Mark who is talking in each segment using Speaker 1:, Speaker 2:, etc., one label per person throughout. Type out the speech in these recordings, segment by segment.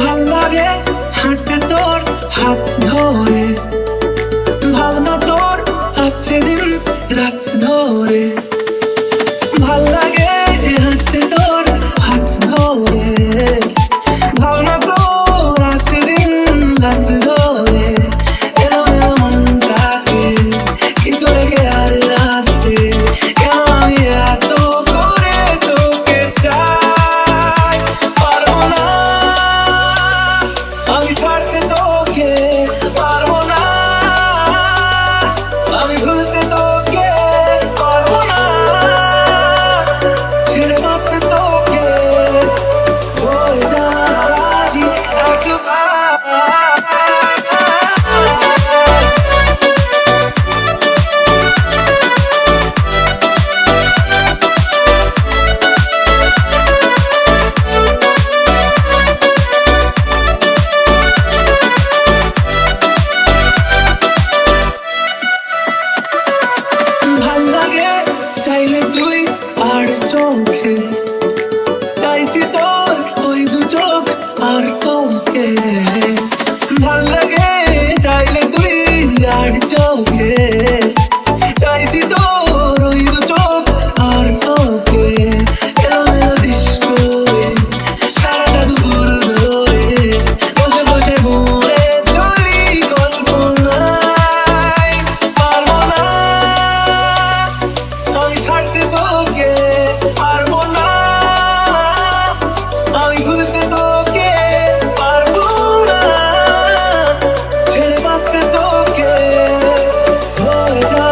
Speaker 1: ভাল লাগে হাঁটতে তোর হাত ধরে, ভাবনা তোর আসছে দিন রাত ধরে। ভাল লাগে হাঁটতে তোর হাত ধরে, ভাবনা তোর আসছে দিন রাত ধরে। এলো এলো মনটাকে কি করে কে আর রাখতে, কেন আমি এত করে তোকে চাই। পারবো না আমি ছাড়তে তোকে, পারবো না আমি ভুলতে তোকে, পারবো না ছেড়ে বাঁচতে তোকে। হয়ে যা রাজি একবার। ভাল লাগে চাইলে তুই আর চোখে, চাইছি তোর ওই দু চোখ আর তোকে। ভাল লাগে চাইলে তুই আর চোখে, চাইছি তোর ওই দু চোখ আর তোকে। এলো এলো ডিস্কো সারাটা দুপুর ধরে, বসে বসে ঘুরে চলি কল্পনায়। পারবো না আমি ছাড়তে তোকে, পারবো না আমি ভুলতে তোকে, পারবো না ছেড়ে বাঁচতে তোকে। হয়ে যা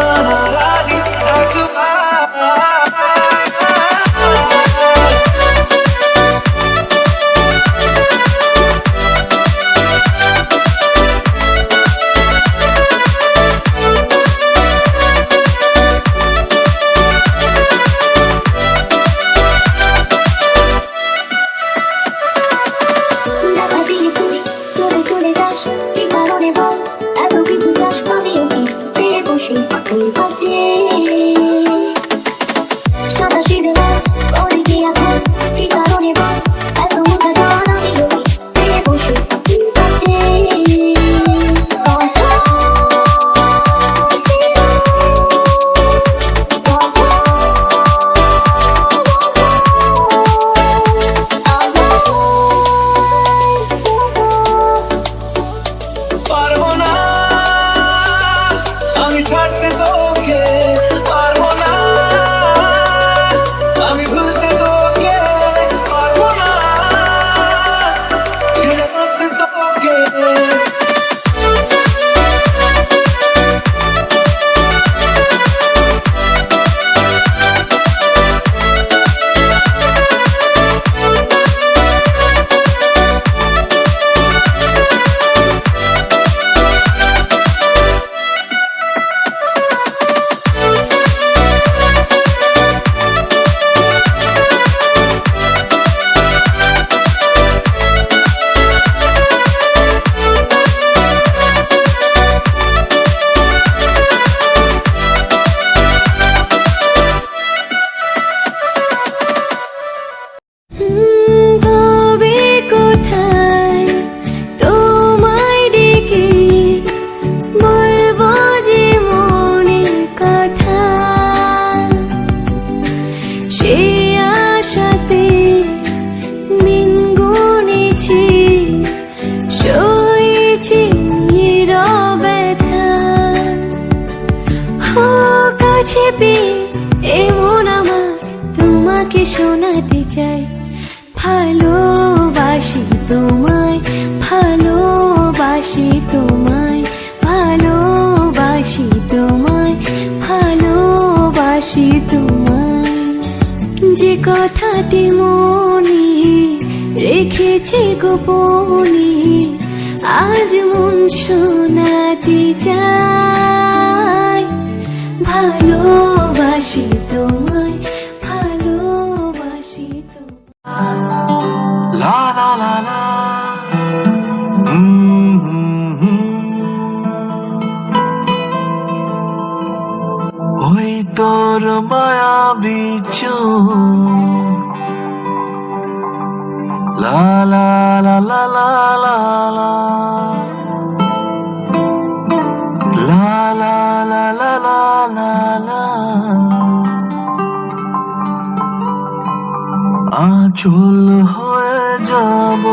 Speaker 1: রাজি একবার।
Speaker 2: দেখা দিয়ে তুই চলে চলে যাস, কি কারণে বল এত কিছু চাস? আমিও কি চেয়ে বসি তোর কাছে, সাদা সিধে রাত করে কি এখন? কি কারণে বল এত উঁচা টান? আমিও কি চেয়ে বসি তোর কাছে।
Speaker 1: পারবো না আমি ছাড়তে তোকে, পারবো না আমি ভুলতে তোকে, পারবো না ছেড়ে বাঁচতে তোকে।
Speaker 2: তবে কোথায় তোমায় ডেকে বলবো যে মনের কথা, সে আশাতে দিন গুনেছি, সয়েছি নীরব ব্যথা। ও কাছে পেয়ে এমন আমার তোমাকে শোনাতে চাই, ভালোবাসি তোমায়, ভালোবাসি তোমায়, ভালোবাসি তোমায়, ভালোবাসি তোমায়। যে কথাটি মনে রেখেছি গোপনে, আজ মন শোনাতে চাই। ভালোবাসি তোমায়, ভালোবাসি তোমায়।
Speaker 1: লা লা লা লা ওই তোর মায়াবী চোখ লা লা লা লা লা লা লা লা লা লা লা লা লা লা আঁচল হয়ে যাব